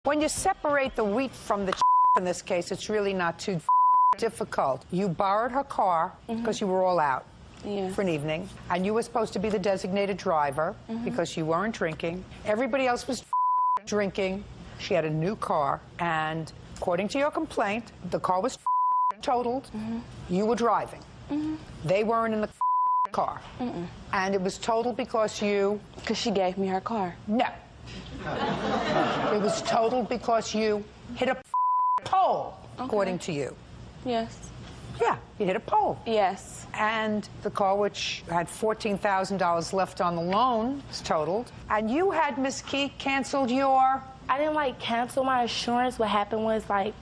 When you separate the wheat from the in this case, it's really not too difficult. You borrowed her car because you were all out for an evening, and you were supposed to be the designated driver because you weren't drinking. Everybody else was drinking. She had a new car, and according to your complaint, the car was totaled. You were driving. They weren't in the car. And it was totaled because you... Because she gave me her car. No. It was totaled because you hit a pole, according to you. Yes. Yeah, you hit a pole. Yes. And the car, which had $14,000 left on the loan, was totaled. And you had, Miss Key, canceled your... I didn't, like, cancel my insurance. What happened was, like,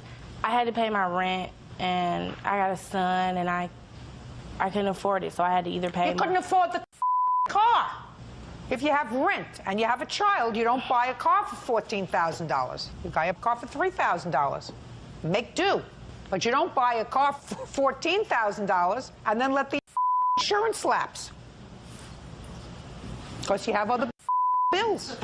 I had to pay my rent, and I got a son, and I couldn't afford it, so I had to either pay You couldn't afford the car. If you have rent and you have a child, you don't buy a car for $14,000. You buy a car for $3,000. Make do. But you don't buy a car for $14,000 and then let the insurance lapse. Because you have other bills.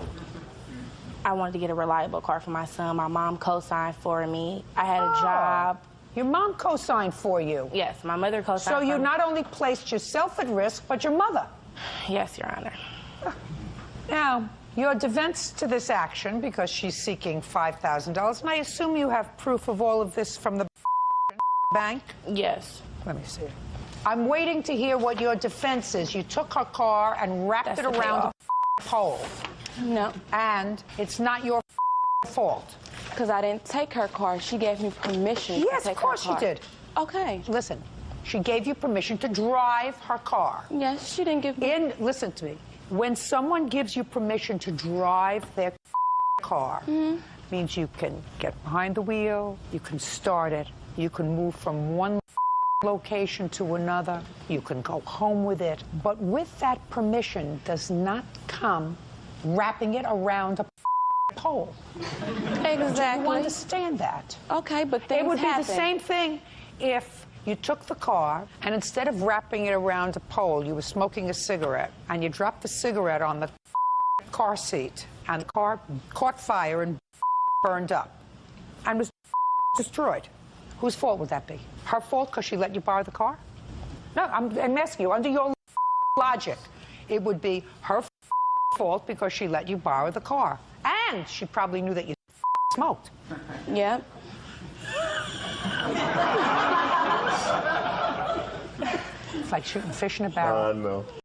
I wanted to get a reliable car for my son. My mom co-signed for me. I had a job. Your mom co-signed for you? Yes, my mother co-signed for me. So you not only placed yourself at risk, but your mother? Yes, Your Honor. Now, your defense to this action, because she's seeking $5,000, and I assume you have proof of all of this from the bank? Yes. Let me see. I'm waiting to hear what your defense is. You took her car and wrapped it around a pole. No. And it's not your fault. Because I didn't take her car. She gave me permission to take her car. Yes, of course she did. Okay. Listen, she gave you permission to drive her car. Yes, she didn't give me... Listen to me. When someone gives you permission to drive their car, means you can get behind the wheel, you can start it, you can move from one location to another, you can go home with it. But with that permission does not come wrapping it around a pole. Exactly. Do you understand that? Okay, but things It would happen. be the same thing if you took the car, and instead of wrapping it around a pole, you were smoking a cigarette, and you dropped the cigarette on the car seat, and the car caught fire and burned up, and was destroyed. Whose fault would that be? Her fault because she let you borrow the car? No, I'm asking you, under your logic, it would be her fault because she let you borrow the car. And she probably knew that you smoked. Yep. It's like shooting fish in a barrel. No.